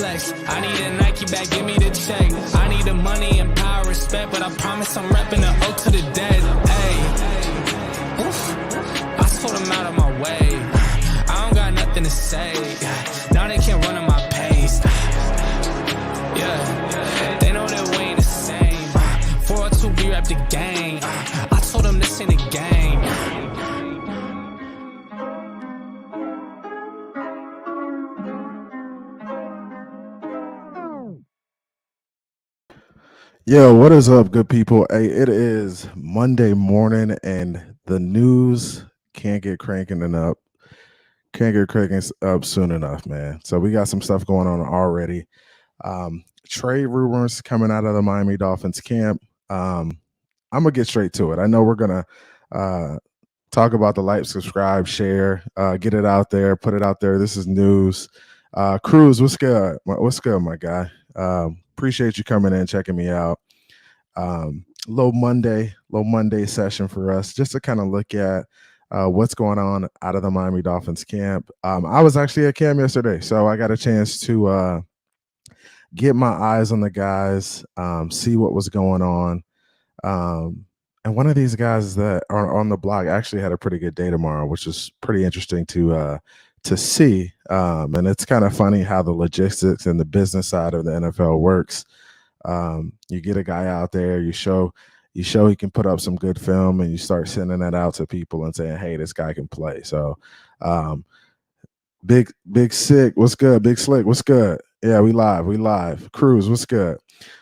flex. I need a Nike bag, give me the check. I need the money and power, respect, but I promise I'm repping the O to the dead. Hey, oof, I told them out of my way. I don't got nothing to say. Now they can't run at my pace. Yeah, they know that we ain't the same. 402, we rap the game. I told them this ain't a game. Yo, what is up, good people? Hey, it is Monday morning, and the news can't get cranking up soon enough, man. So we got some stuff going on already. Trade rumors coming out of the Miami Dolphins camp. I'm gonna get straight to it. I know we're gonna talk about the like, subscribe, share, get it out there, put it out there. This is news. Cruz, what's good? What's good, my guy? Appreciate you coming in, checking me out. Low Monday session for us, just to kind of look at what's going on out of the Miami Dolphins camp. I was actually at camp yesterday, so I got a chance to get my eyes on the guys, see what was going on. And one of these guys that are on the block actually had a pretty good day tomorrow, which is pretty interesting to see. And it's kind of funny how the logistics and the business side of the NFL works. You get a guy out there, you show he can put up some good film, and you start sending that out to people and saying, hey, this guy can play. So Big Sick, what's good? Big Slick, what's good? Yeah, we live. Cruz, what's good?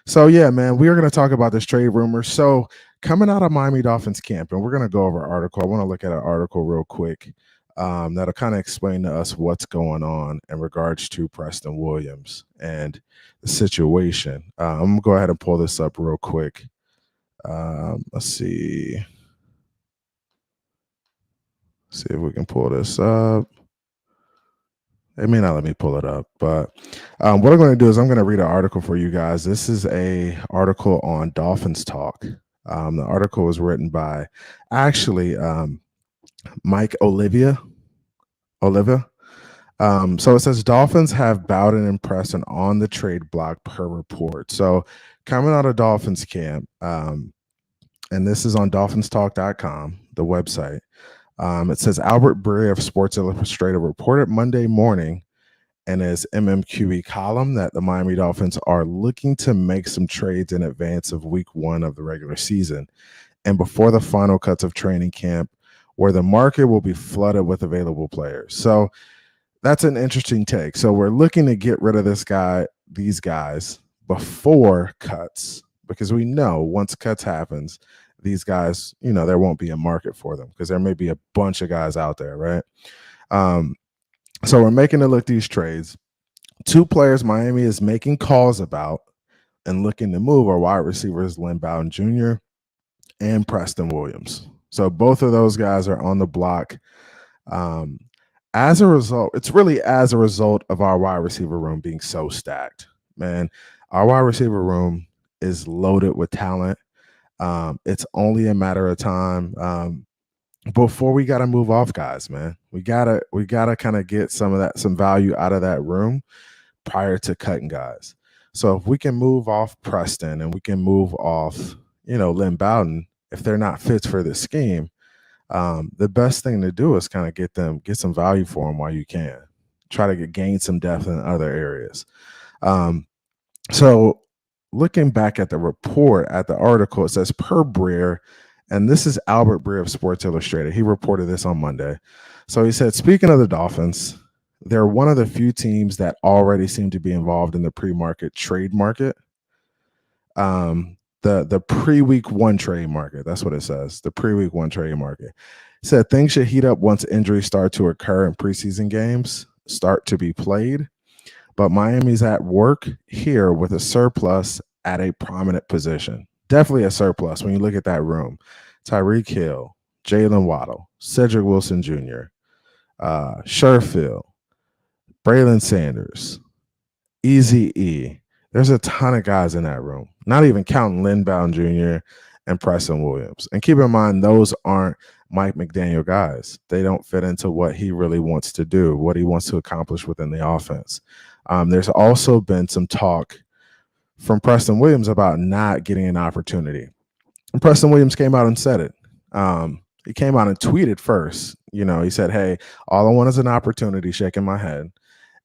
So yeah, man, we are going to talk about this trade rumor. So coming out of Miami Dolphins camp, and we're going to go over an article. I want to look at an article real quick. That'll kind of explain to us what's going on in regards to Preston Williams and the situation. I'm going to go ahead and pull this up real quick. Let's see if we can pull this up. It may not let me pull it up, but what I'm going to do is I'm going to read an article for you guys. This is a article on Dolphins Talk. The article was written by actually Mike Olivia. So it says Dolphins have Bowden and Preston on the trade block per report. So coming out of Dolphins camp, and this is on dolphinstalk.com, the website. It says Albert Breer of Sports Illustrated reported Monday morning in his MMQB column that the Miami Dolphins are looking to make some trades in advance of week 1 of the regular season and before the final cuts of training camp, where the market will be flooded with available players. So that's an interesting take. So we're looking to get rid of these guys before cuts, because we know once cuts happens, these guys, there won't be a market for them because there may be a bunch of guys out there, right? So we're making a look at these trades. 2 players Miami is making calls about and looking to move are wide receivers Lynn Bowden Jr. and Preston Williams. So both of those guys are on the block. As a result, it's really as a result of our wide receiver room being so stacked, man. Our wide receiver room is loaded with talent. It's only a matter of time before we got to move off guys, man. We gotta kind of get some value out of that room prior to cutting guys. So if we can move off Preston and we can move off, Lynn Bowden, if they're not fits for the scheme, the best thing to do is kind of get some value for them while you can. Try to gain some depth in other areas. So looking back at the report, at the article, it says per Breer, and this is Albert Breer of Sports Illustrated. He reported this on Monday. So he said, speaking of the Dolphins, they're one of the few teams that already seem to be involved in the pre-market trade market. The pre-week 1 trade market. That's what it says. The pre-week 1 trade market. It said things should heat up once injuries start to occur and preseason games start to be played. But Miami's at work here with a surplus at a prominent position. Definitely a surplus when you look at that room. Tyreekhill, Jalen Waddle, Cedric Wilson Jr., Sherfield, Braylon Sanders, Easy E. There's a ton of guys in that room, not even counting Lynn Bowden Jr. and Preston Williams. And keep in mind, those aren't Mike McDaniel guys. They don't fit into what he really wants to do, what he wants to accomplish within the offense. There's also been some talk from Preston Williams about not getting an opportunity. And Preston Williams came out and said it. He came out and tweeted first. He said, "Hey, all I want is an opportunity," shaking my head.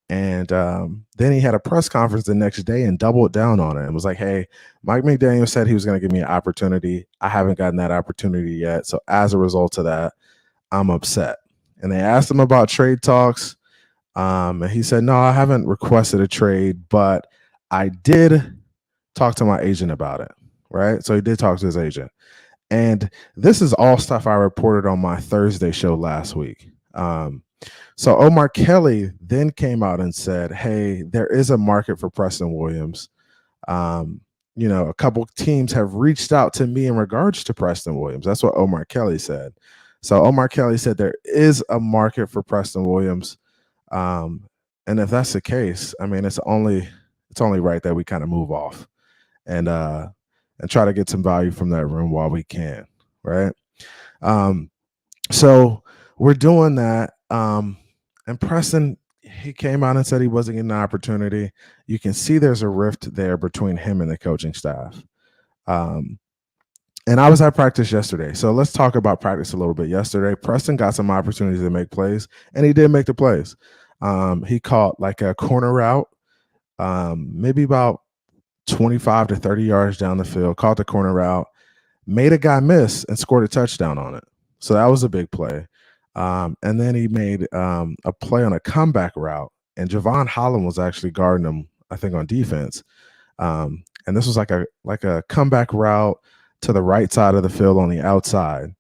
And then he had a press conference the next day and doubled down on it and was like, "Hey, Mike McDaniel said he was going to give me an opportunity. I haven't gotten that opportunity yet. So as a result of that, I'm upset." And they asked him about trade talks. And he said, "No, I haven't requested a trade, but I did talk to my agent about it." Right. So he did talk to his agent. And this is all stuff I reported on my Thursday show last week. So Omar Kelly then came out and said, "Hey, there is a market for Preston Williams. A couple teams have reached out to me in regards to Preston Williams." That's what Omar Kelly said. So Omar Kelly said there is a market for Preston Williams. And if that's the case, I mean, it's only right that we kind of move off and try to get some value from that room while we can, right? So we're doing that. And Preston, he came out and said he wasn't getting an opportunity. You can see there's a rift there between him and the coaching staff. And I was at practice yesterday. So let's talk about practice a little bit. Yesterday, Preston got some opportunities to make plays, and he did make the plays. He caught like a corner route, maybe about 25 to 30 yards down the field, caught the corner route, made a guy miss, and scored a touchdown on it. So that was a big play. And then he made a play on a comeback route, and Javon Holland was actually guarding him, I think, on defense. And this was like a comeback route to the right side of the field on the outside.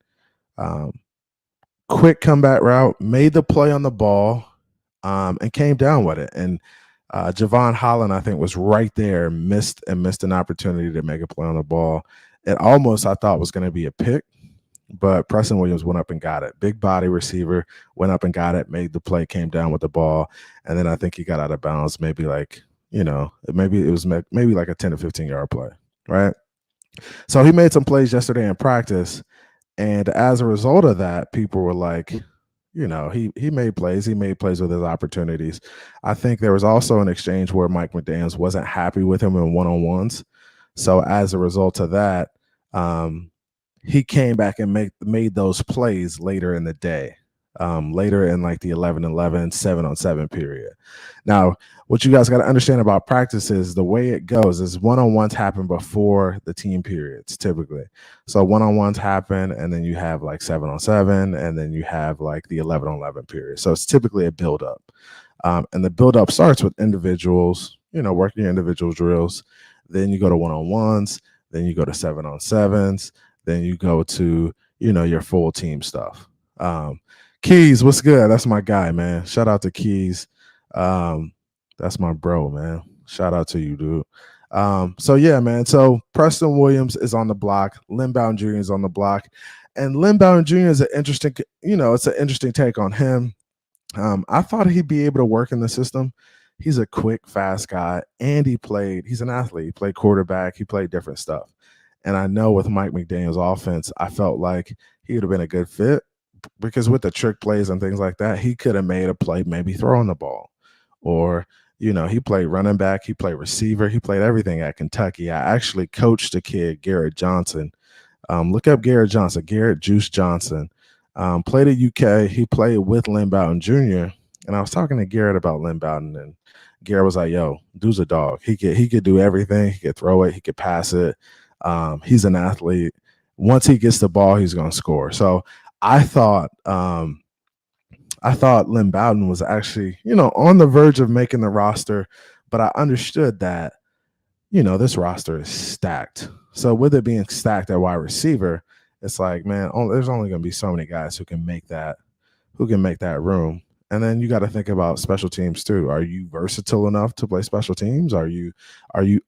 Quick comeback route, made the play on the ball, and came down with it. And Javon Holland, I think, was right there, missed an opportunity to make a play on the ball. It almost, I thought, was going to be a pick, but Preston Williams went up and got it. Big body receiver, went up and got it, made the play, came down with the ball, and then I think he got out of bounds, maybe like, maybe it was maybe like a 10 to 15-yard play, right? So he made some plays yesterday in practice, and as a result of that, people were like, he made plays. He made plays with his opportunities. I think there was also an exchange where Mike McDaniels wasn't happy with him in one-on-ones. So as a result of that, he came back and made those plays later in the day, later in like the 11-11, 7-on-7 period. Now, what you guys got to understand about practice is the way it goes is one-on-ones happen before the team periods typically. So one-on-ones happen, and then you have like 7-on-7, and then you have like the 11-on-11 period. So it's typically a build-up. And the build-up starts with individuals, working your individual drills. Then you go to one-on-ones. Then you go to 7-on-7s. Then you go to, your full team stuff. Keys, what's good? That's my guy, man. Shout out to Keys. That's my bro, man. Shout out to you, dude. So yeah, man. So Preston Williams is on the block. Lynn Bowden Jr. is on the block. And Lynn Bowden Jr. is an interesting, it's an interesting take on him. I thought he'd be able to work in the system. He's a quick, fast guy, and he's an athlete. He played quarterback. He played different stuff. And I know with Mike McDaniel's offense, I felt like he would have been a good fit because with the trick plays and things like that, he could have made a play, maybe throwing the ball. Or, he played running back, he played receiver, he played everything at Kentucky. I actually coached a kid, Garrett Johnson. Look up Garrett Johnson, Garrett Juice Johnson. Played at UK. He played with Lynn Bowden Jr. And I was talking to Garrett about Lynn Bowden, and Garrett was like, "Yo, dude's a dog. He could do everything. He could throw it. He could pass it. He's an athlete. Once he gets the ball, he's going to score." So I thought Lynn Bowden was actually, on the verge of making the roster, but I understood that, this roster is stacked. So with it being stacked at wide receiver, it's like, man, there's only going to be so many guys who can make that room. And then you got to think about special teams too. Are you versatile enough to play special teams? Are you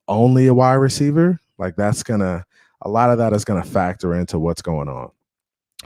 only a wide receiver? Like a lot of that is going to factor into what's going on.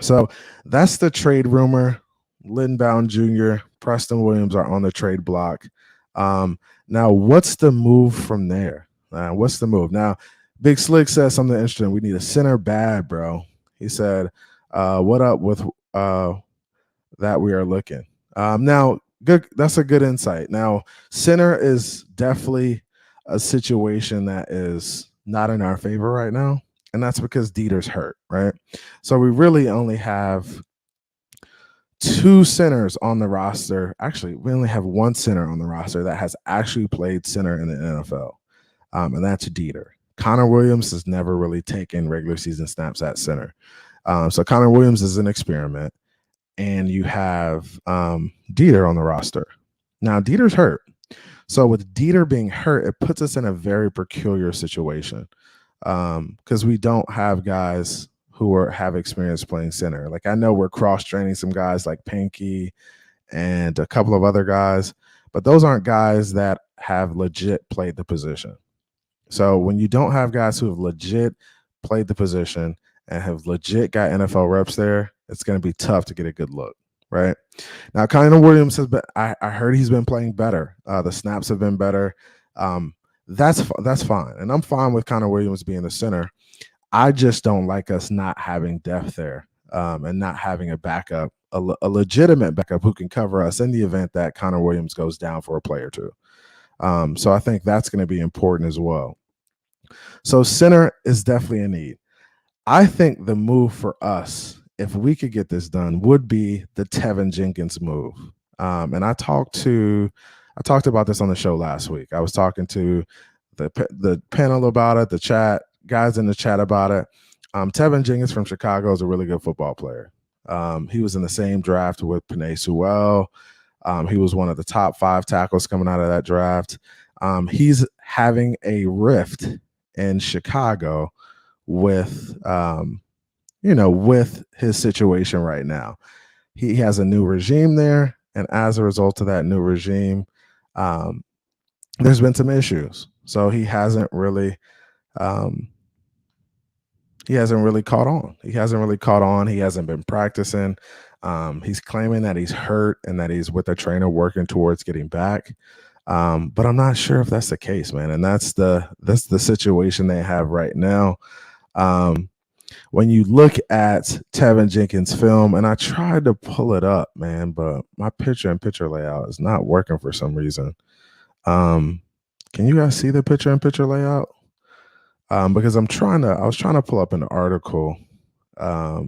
So that's the trade rumor. Lynn Bowden Jr., Preston Williams are on the trade block. Now, what's the move from there? What's the move? Now, Big Slick says something interesting. We need a center bad, bro. He said, what up with that we are looking? Now, good. That's a good insight. Now, center is definitely a situation that is not in our favor right now, and that's because Dieter's hurt, right? So we really only have two centers on the roster. Actually, we only have one center on the roster that has actually played center in the NFL, and that's Dieter. Connor Williams has never really taken regular season snaps at center. So Connor Williams is an experiment, and you have Dieter on the roster. Now, Dieter's hurt. So with Dieter being hurt, it puts us in a very peculiar situation because we don't have guys who have experience playing center. Like I know we're cross-training some guys like Pinky and a couple of other guys, but those aren't guys that have legit played the position. So when you don't have guys who have legit played the position and have legit got NFL reps there, it's going to be tough to get a good look, right? Now, Connor Williams has been. I heard he's been playing better. The snaps have been better. That's fine, and I'm fine with Connor Williams being the center. I just don't like us not having depth there and not having a backup, a legitimate backup who can cover us in the event that Connor Williams goes down for a play or two. So I think that's going to be important as well. So center is definitely a need. I think the move for us, if we could get this done, would be the Tevin Jenkins move. And I talked about this on the show last week. I was talking to the panel about it, the chat, guys in the chat about it. Tevin Jenkins from Chicago is a really good football player. He was in the same draft with Penei Sewell. He was one of the top 5 tackles coming out of that draft. He's having a rift in Chicago with with his situation right now. He has a new regime there, and as a result of that new regime, there's been some issues. So he hasn't really caught on. He hasn't been practicing. He's claiming that he's hurt and that he's with a trainer working towards getting back. But I'm not sure if that's the case, man. And that's the situation they have right now. When you look at Tevin Jenkins' film, and I tried to pull it up, man, but my picture-in-picture layout is not working for some reason. Can you guys see the picture-in-picture layout? Because I was trying to pull up an article. Not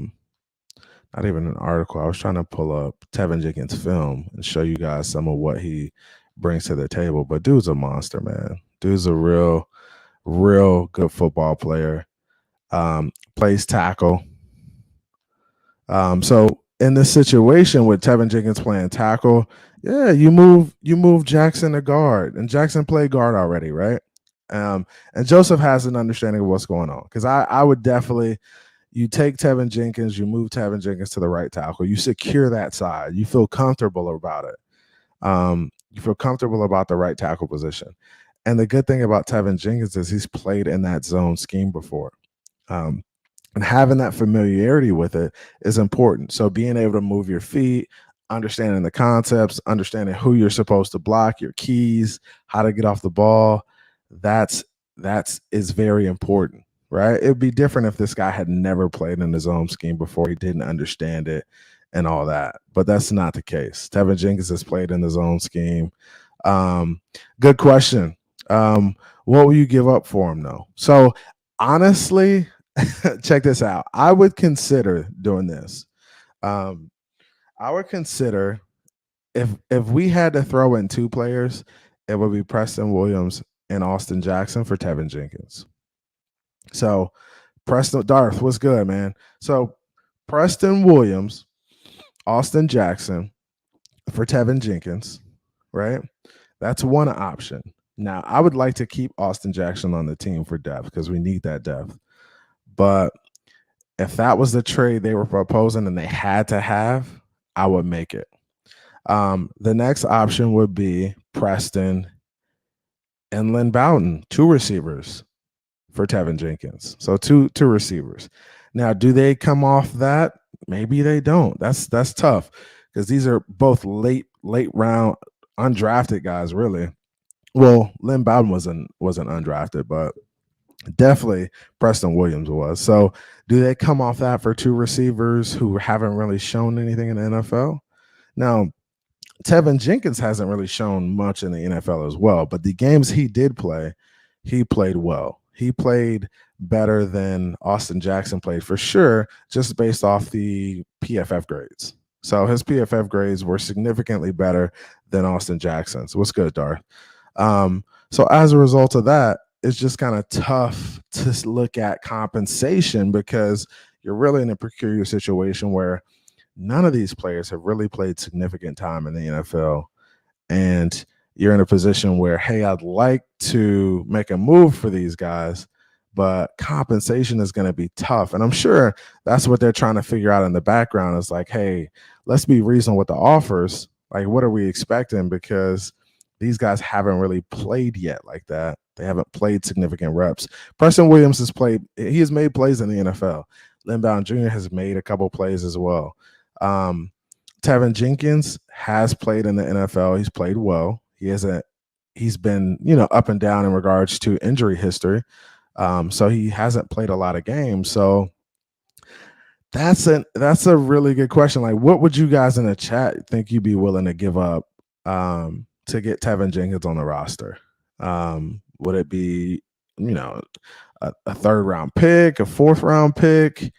even an article. I was trying to pull up Tevin Jenkins' film and show you guys some of what he brings to the table. But dude's a monster, man. Dude's a real good football player. Plays tackle. So in this situation with Tevin Jenkins playing tackle, yeah, you move Jackson to guard, and Jackson played guard already, right? And Joseph has an understanding of what's going on, because I would definitely, you take Tevin Jenkins, you move Tevin Jenkins to the right tackle, you secure that side, you feel comfortable about it. You feel comfortable about the right tackle position. And the good thing about Tevin Jenkins is he's played in that zone scheme before. And having that familiarity with it is important. So being able to move your feet, understanding the concepts, understanding who you're supposed to block, your keys, how to get off the ball, that's very important, right? It'd be different if this guy had never played in his own scheme before, he didn't understand it and all that. But that's not the case. Tevin Jenkins has played in his own scheme. Good question. What will you give up for him, though? So honestly, check this out. I would consider doing this. I would consider if we had to throw in 2 players, it would be Preston Williams and Austin Jackson for Tevin Jenkins. So Preston, Darth, what's good, man? So Preston Williams, Austin Jackson for Tevin Jenkins, right? That's one option. Now, I would like to keep Austin Jackson on the team for depth because we need that depth. But if that was the trade they were proposing and they had to have, I would make it. The next option would be Preston and Lynn Bowden, 2 receivers for Tevin Jenkins. So two receivers. Now, do they come off that? Maybe they don't. That's tough because these are both late round undrafted guys, really. Well, Lynn Bowden wasn't undrafted, but definitely Preston Williams was. So do they come off that for 2 receivers who haven't really shown anything in the NFL? Now, Tevin Jenkins hasn't really shown much in the NFL as well, but the games he did play, he played well. He played better than Austin Jackson played for sure, just based off the PFF grades. So his PFF grades were significantly better than Austin Jackson's. What's good, Darth? So as a result of that, it's just kind of tough to look at compensation because you're really in a peculiar situation where none of these players have really played significant time in the NFL. And you're in a position where, hey, I'd like to make a move for these guys, but compensation is going to be tough. And I'm sure that's what they're trying to figure out in the background is like, hey, let's be reasonable with the offers. Like, what are we expecting? Because these guys haven't really played yet like that. They haven't played significant reps. Preston Williams has played, he has made plays in the NFL. Lynn Bowden Jr. has made a couple plays as well. Tevin Jenkins has played in the NFL. He's played well. He's been, up and down in regards to injury history. So he hasn't played a lot of games. So that's a really good question. Like, what would you guys in the chat think you'd be willing to give up to get Tevin Jenkins on the roster? Would it be, a third round pick, a fourth round pick?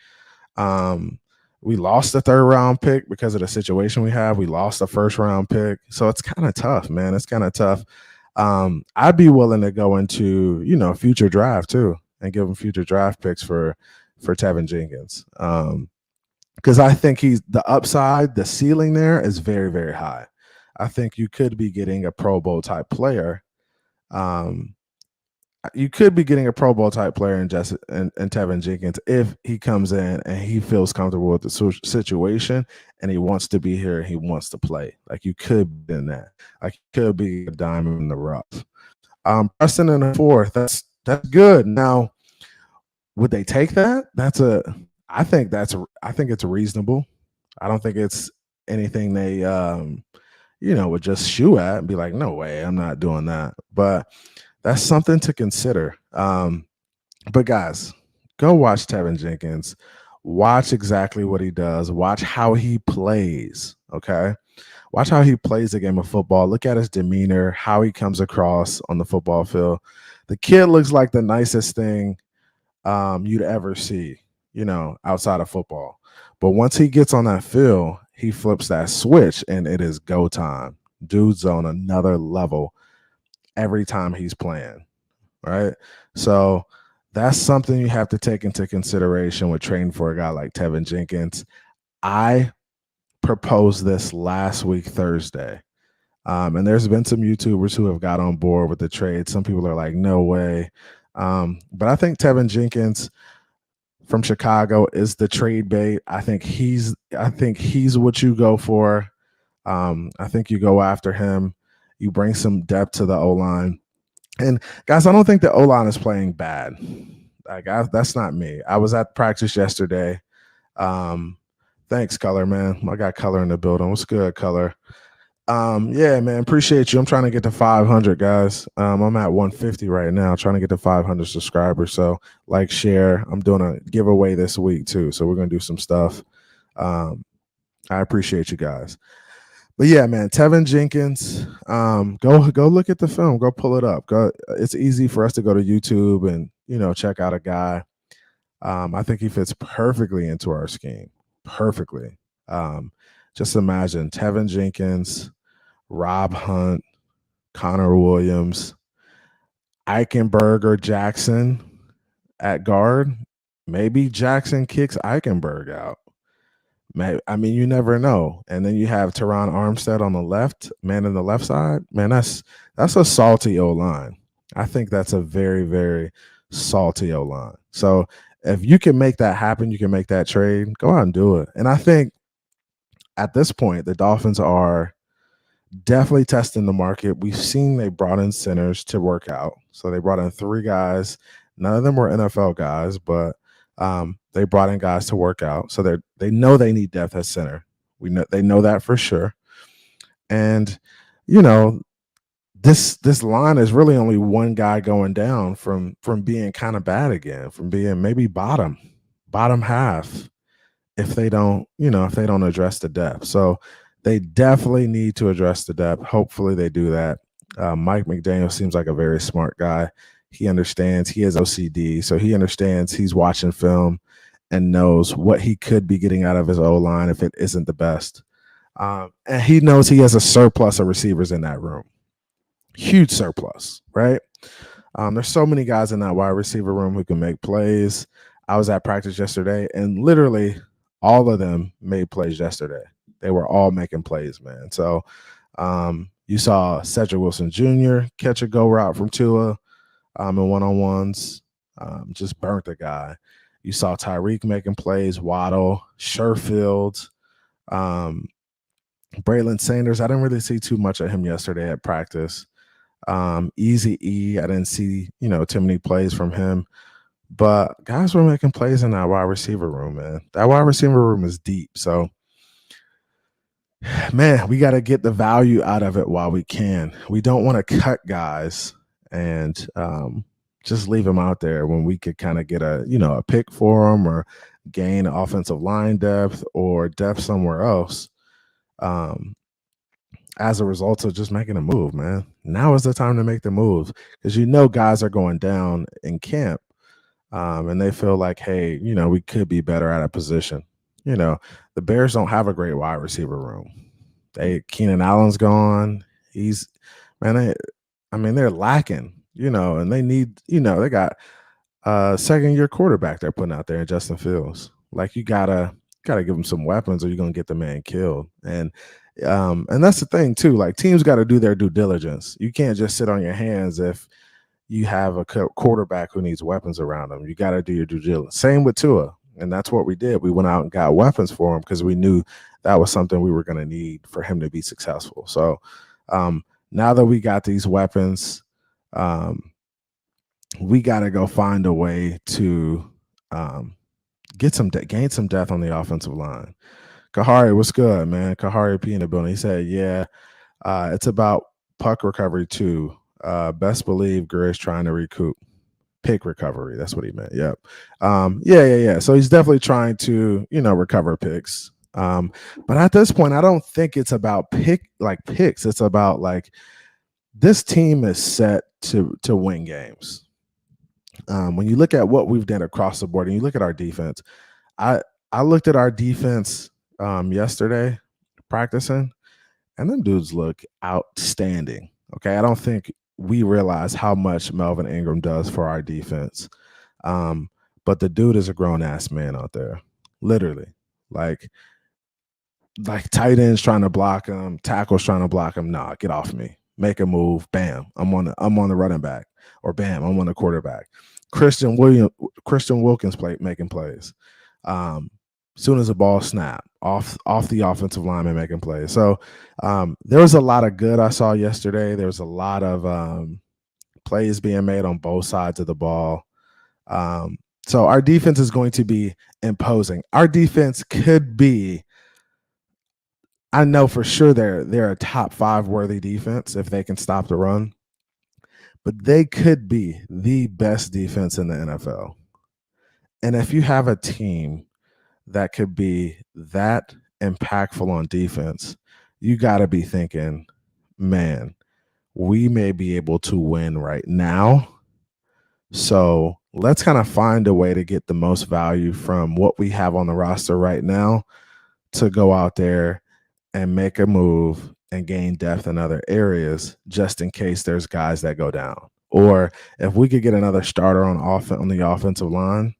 We lost the third round pick because of the situation we have. We lost the first round pick. So it's kind of tough, man. It's kind of tough. I'd be willing to go into, future draft too and give him future draft picks for Tevin Jenkins. Because I think the upside, the ceiling there is very, very high. I think you could be getting a Pro Bowl type player. You could be getting a Pro Bowl type player in Tevin Jenkins if he comes in and he feels comfortable with the situation and he wants to be here and he wants to play. Like, you could be in that. Like, you could be a diamond in the rough. Preston in the fourth, that's good. Now, would they take that? I think it's reasonable. I don't think it's anything they would just shoo at and be like, no way, I'm not doing that. But that's something to consider. But guys, go watch Tevin Jenkins. Watch exactly what he does. Watch how he plays, okay? Watch how he plays the game of football. Look at his demeanor, how he comes across on the football field. The kid looks like the nicest thing you'd ever see, outside of football. But once he gets on that field, he flips that switch and it is go time. Dude's on another level every time he's playing, right? So that's something you have to take into consideration with trading for a guy like Tevin Jenkins. I proposed this last week, Thursday. And there's been some YouTubers who have got on board with the trade. Some people are like, no way. But I think Tevin Jenkins from Chicago is the trade bait. I think he's what you go for. I think you go after him. You bring some depth to the O-line. And guys, I don't think the O-line is playing bad. That's not me. I was at practice yesterday. Thanks, Color, man. I got Color in the building. What's good, Color? Yeah, man, appreciate you. I'm trying to get to 500, guys. I'm at 150 right now, trying to get to 500 subscribers. So like, share. I'm doing a giveaway this week too. So we're going to do some stuff. I appreciate you guys. But yeah, man, Tevin Jenkins, go look at the film. Go pull it up. It's easy for us to go to YouTube and, check out a guy. I think he fits perfectly into our scheme. Perfectly. Just imagine Tevin Jenkins, Rob Hunt, Connor Williams, Eichenberg Jackson at guard. Maybe Jackson kicks Eichenberg out. You never know. And then you have Teron Armstead on the left, man in the left side. Man, that's a salty O-line. I think that's a very, very salty O-line. So if you can make that happen, you can make that trade, go out and do it. And I think at this point, the Dolphins are definitely testing the market. We've seen they brought in centers to work out. So they brought in 3 guys. None of them were NFL guys, but they brought in guys to work out. So they know they need depth at center. They know that for sure. And, this line is really only one guy going down from being kind of bad again, from being maybe bottom half if they don't address the depth. So they definitely need to address the depth. Hopefully they do that. Mike McDaniel seems like a very smart guy. He understands. He has OCD, so he understands. He's watching film and knows what he could be getting out of his O-line if it isn't the best. And he knows he has a surplus of receivers in that room. Huge surplus, right? There's so many guys in that wide receiver room who can make plays. I was at practice yesterday, and literally all of them made plays yesterday. They were all making plays, man. So you saw Cedric Wilson Jr. catch a go route from Tua in one-on-ones, just burnt the guy. You saw Tyreek making plays, Waddle, Sherfield, Braylon Sanders. I didn't really see too much of him yesterday at practice. Easy E, I didn't see, too many plays from him. But guys were making plays in that wide receiver room, man. That wide receiver room is deep. So, man, we got to get the value out of it while we can. We don't want to cut guys and just leave them out there when we could kind of get a pick for them or gain offensive line depth or depth somewhere else. As a result of just making a move, man. Now is the time to make the move because guys are going down in camp. And they feel like, hey, we could be better at a position. The Bears don't have a great wide receiver room. Keenan Allen's gone. They're lacking, and they need, they got a second-year quarterback they're putting out there in Justin Fields. Like, you gotta give him some weapons or you're gonna get the man killed. And that's the thing too. Like, teams got to do their due diligence. You can't just sit on your hands if you have a quarterback who needs weapons around him. You got to do your due diligence. Same with Tua. And that's what we did. We went out and got weapons for him because we knew that was something we were going to need for him to be successful. So now that we got these weapons, we got to go find a way to gain some depth on the offensive line. Kahari, what's good, man? Kahari P in the building. He said, yeah, it's about puck recovery too. Best believe Grizz trying to recoup pick recovery. That's what he meant. Yep. Yeah. So he's definitely trying to, recover picks. But at this point, I don't think it's about picks. It's about this team is set to win games. When you look at what we've done across the board and you look at our defense, I looked at our defense yesterday practicing, and them dudes look outstanding. Okay. I don't think we realize how much Melvin Ingram does for our defense. But the dude is a grown-ass man out there, literally. Like tight ends trying to block him, tackles trying to block him. Nah, get off me. Make a move. Bam. I'm on the running back. Or bam, I'm on the quarterback. Christian Wilkins making plays. Soon as the ball snap, off the offensive lineman making plays. So there was a lot of good I saw yesterday. There was a lot of plays being made on both sides of the ball. So our defense is going to be imposing. Our defense could be, I know for sure they're a top 5 worthy defense if they can stop the run. But they could be the best defense in the NFL. And if you have a team that could be that impactful on defense, you got to be thinking, man, we may be able to win right now. So let's kind of find a way to get the most value from what we have on the roster right now to go out there and make a move and gain depth in other areas just in case there's guys that go down. Or if we could get another starter on the offensive line,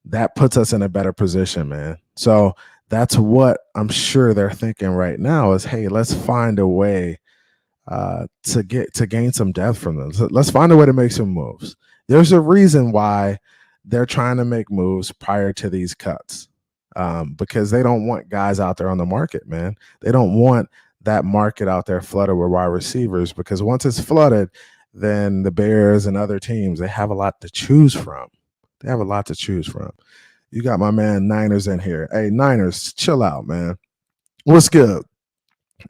that puts us in a better position, man. So that's what I'm sure they're thinking right now is, hey, let's find a way to gain some depth from them. So let's find a way to make some moves. There's a reason why they're trying to make moves prior to these cuts, because they don't want guys out there on the market, man. They don't want that market out there flooded with wide receivers, because once it's flooded, then the Bears and other teams, they have a lot to choose from. You got my man Niners in here. Hey, Niners, chill out, man. What's good?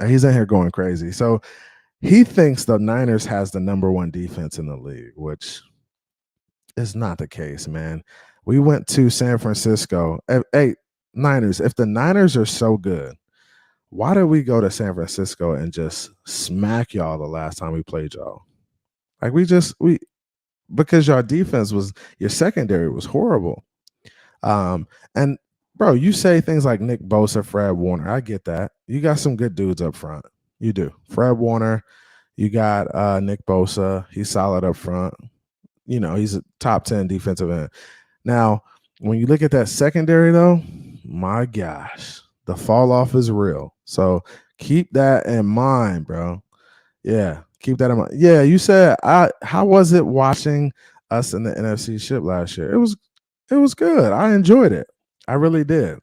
He's in here going crazy. So he thinks the Niners has the #1 defense in the league, which is not the case, man. We went to San Francisco. Hey, Niners, if the Niners are so good, why did we go to San Francisco and just smack y'all the last time we played y'all? Like we because your defense was your secondary was horrible. And bro, you say things like Nick Bosa, Fred Warner. I get that. You got some good dudes up front. You do. Fred Warner, you got Nick Bosa. He's solid up front. You know, he's a top 10 defensive end. Now, when you look at that secondary, though, my gosh, the fall off is real. So keep that in mind, bro. Yeah, keep that in mind. Yeah, you said how was it watching us in the NFC ship last year? It was good. I enjoyed it. I really did.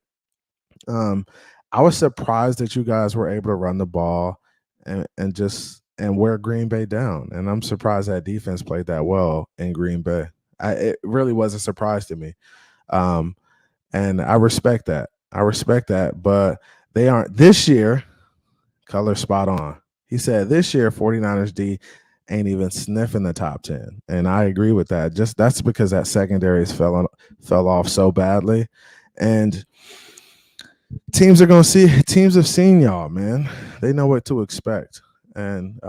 I was surprised that you guys were able to run the ball and wear Green Bay down. And I'm surprised that defense played that well in Green Bay. It really was a surprise to me. And I respect that. But they aren't this year. Color spot on. He said this year 49ers D ain't even sniffing the top 10. And I agree with that. Just that's because that secondary fell off so badly. And teams have seen y'all, man. They know what to expect. And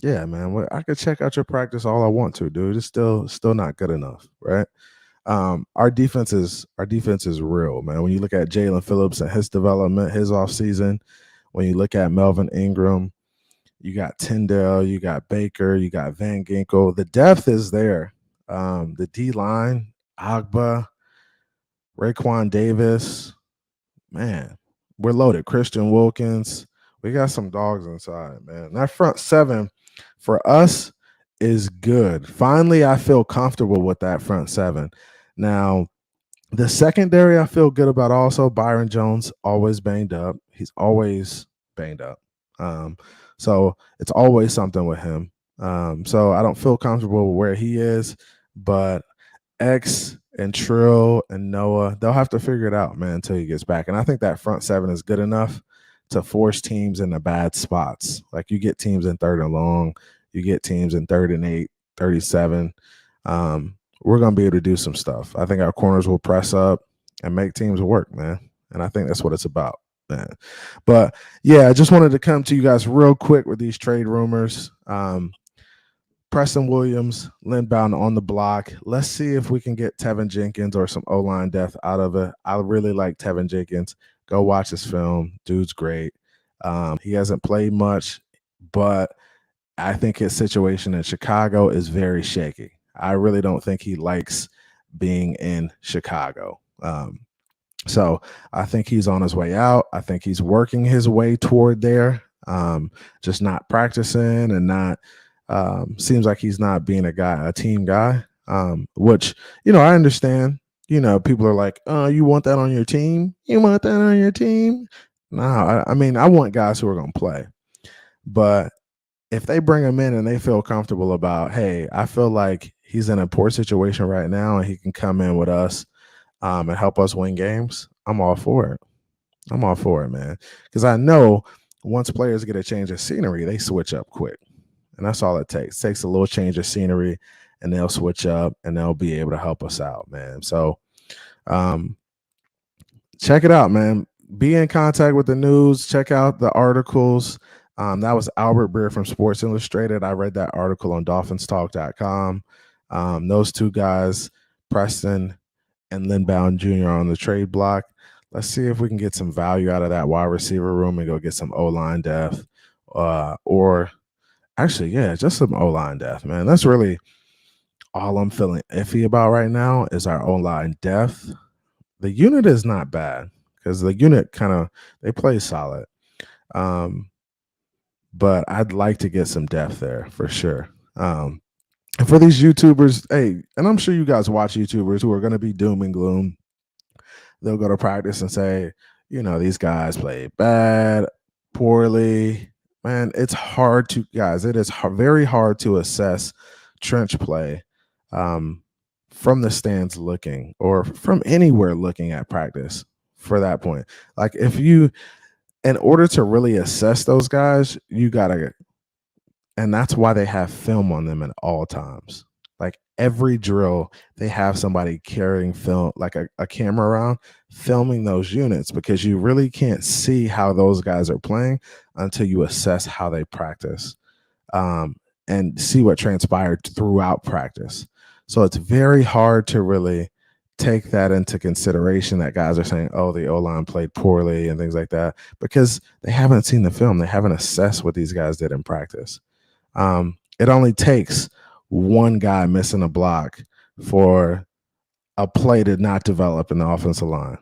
yeah, man, I could check out your practice all I want to, dude. It's still not good enough, right? Our defense is real, man. When you look at Jalen Phillips and his development, his offseason, when you look at Melvin Ingram, you got Tyndale, you got Baker, you got Van Ginkel. The depth is there. The D line, Agba, Raekwon Davis, man, we're loaded. Christian Wilkins, we got some dogs inside, man. That front seven for us is good. Finally, I feel comfortable with that front seven. Now, the secondary I feel good about also. Byron Jones, always banged up. He's always banged up. So it's always something with him. So I don't feel comfortable with where he is, but X and Trill and Noah, they'll have to figure it out, man, until he gets back. And I think that front seven is good enough to force teams into bad spots. Like you get teams in 3rd and long, you get teams in 3rd and 8, 37. We're going to be able to do some stuff. I think our corners will press up and make teams work, man. And I think that's what it's about, man. But, yeah, I just wanted to come to you guys real quick with these trade rumors. Preston Williams, Lynn Bowden on the block. Let's see if we can get Tevin Jenkins or some O-line depth out of it. I really like Tevin Jenkins. Go watch his film. Dude's great. He hasn't played much, but I think his situation in Chicago is very shaky. I really don't think he likes being in Chicago. So I think he's on his way out. I think he's working his way toward there, just not practicing and not seems like he's not being a team guy, which, I understand. People are like, oh, you want that on your team? You want that on your team? No, I want guys who are going to play. But if they bring him in and they feel comfortable about, hey, I feel like he's in a poor situation right now and he can come in with us and help us win games, I'm all for it. I'm all for it, man. Because I know once players get a change of scenery, they switch up quick. And that's all it takes. It takes a little change of scenery and they'll switch up and they'll be able to help us out, man. So check it out, man. Be in contact with the news. Check out the articles. That was Albert Beer from Sports Illustrated. I read that article on dolphinstalk.com. Those two guys, Preston and Lynn Bowden Jr. on the trade block. Let's see if we can get some value out of that wide receiver room and go get some O-line depth. Or actually, yeah, just some O-line depth, man. That's really all I'm feeling iffy about right now is our O-line depth. The unit is not bad because the unit they play solid. But I'd like to get some depth there for sure. And for these YouTubers, hey, and I'm sure you guys watch YouTubers who are going to be doom and gloom. They'll go to practice and say, these guys play bad, poorly. Man, it's hard to, guys, it is very hard to assess trench play from the stands looking or from anywhere looking at practice for that point. Like in order to really assess those guys, you got to, and that's why they have film on them at all times. Like every drill, they have somebody carrying film, like a camera around, filming those units, because you really can't see how those guys are playing until you assess how they practice, and see what transpired throughout practice. So it's very hard to really take that into consideration, that guys are saying, oh, the O-line played poorly and things like that, because they haven't seen the film. They haven't assessed what these guys did in practice. It only takes one guy missing a block for a play to not develop in the offensive line.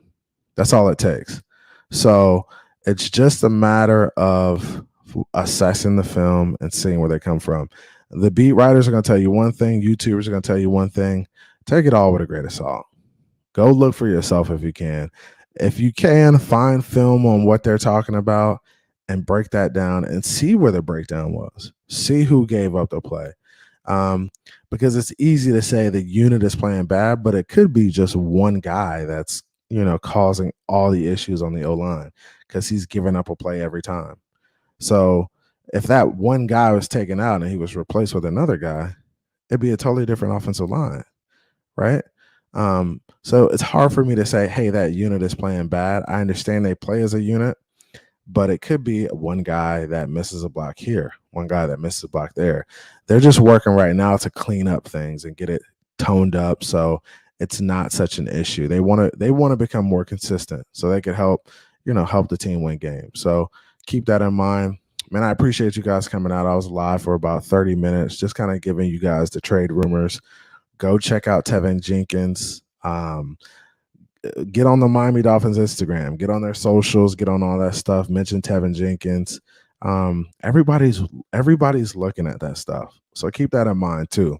That's all it takes. So it's just a matter of assessing the film and seeing where they come from. The beat writers are going to tell you one thing. YouTubers are going to tell you one thing. Take it all with a grain of salt. Go look for yourself if you can. If you can, find film on what they're talking about and break that down and see where the breakdown was. See who gave up the play. Because it's easy to say the unit is playing bad, but it could be just one guy that's, causing all the issues on the O-line because he's giving up a play every time. So if that one guy was taken out and he was replaced with another guy, it'd be a totally different offensive line, right? So it's hard for me to say, hey, that unit is playing bad. I understand they play as a unit, but it could be one guy that misses a block here, one guy that misses a block there. They're just working right now to clean up things and get it toned up so it's not such an issue. They want to become more consistent so they could help the team win games. So keep that in mind. Man, I appreciate you guys coming out. I was live for about 30 minutes, just kind of giving you guys the trade rumors. Go check out Tevin Jenkins. Get on the Miami Dolphins Instagram, get on their socials, get on all that stuff. Mention Tevin Jenkins. Everybody's looking at that stuff. So keep that in mind too.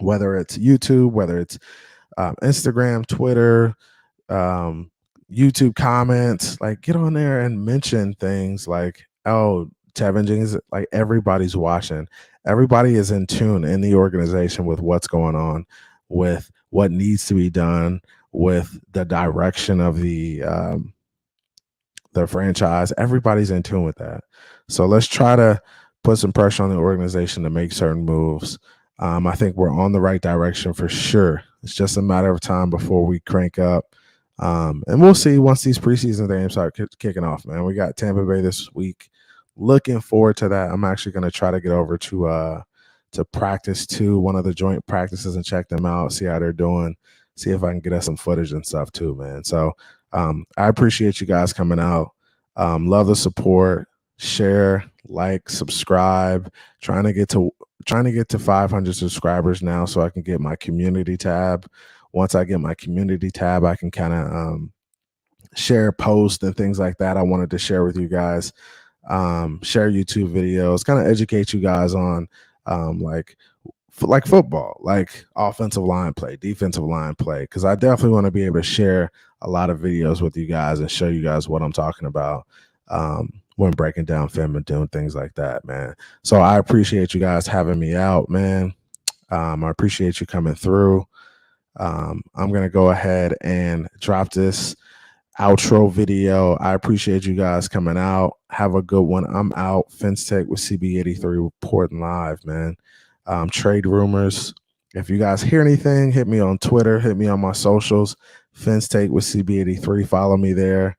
Whether it's YouTube, whether it's Instagram, Twitter, YouTube comments, like get on there and mention things like, oh, Tevin Jenkins, like everybody's watching. Everybody is in tune in the organization with what's going on, with what needs to be done, with the direction of the franchise. Everybody's in tune with that. So let's try to put some pressure on the organization to make certain moves. I think we're on the right direction for sure. It's just a matter of time before we crank up. And we'll see once these preseason games start kicking off, man. We got Tampa Bay this week. Looking forward to that. I'm actually going to try to get over to practice too, one of the joint practices, and check them out, see how they're doing, see if I can get us some footage and stuff too, man. So I appreciate you guys coming out. Love the support. Share, like, subscribe. Trying to get to 500 subscribers now so I can get my community tab. Once I get my community tab, I can kind of share posts and things like that I wanted to share with you guys. Share YouTube videos, kind of educate you guys on like football, like offensive line play, defensive line play, because I definitely want to be able to share a lot of videos with you guys and show you guys what I'm talking about when breaking down film and doing things like that, man. So I appreciate you guys having me out, man. I appreciate you coming through. I'm gonna go ahead and drop this outro video. I appreciate you guys coming out. Have a good one. I'm out. FinTech with CB83 reporting live, man. Trade rumors. If you guys hear anything, hit me on Twitter, hit me on my socials. FinTech with CB83. Follow me there.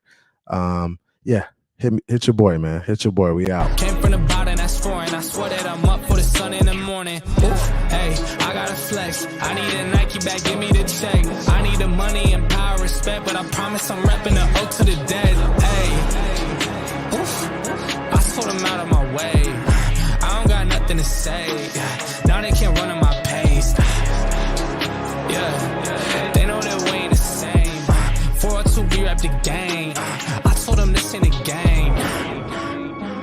Yeah, hit your boy, man. Hit your boy. We out. Came from the Bowden, that's foreign. I swear that I'm up for the sun in the morning. Oof, hey, I gotta flex. I need a Nike bag, give me the check. I need the money and power, respect, but I promise I'm repping the O to the dead. Hey, oof, I sort them out of my way. I don't got nothing to say.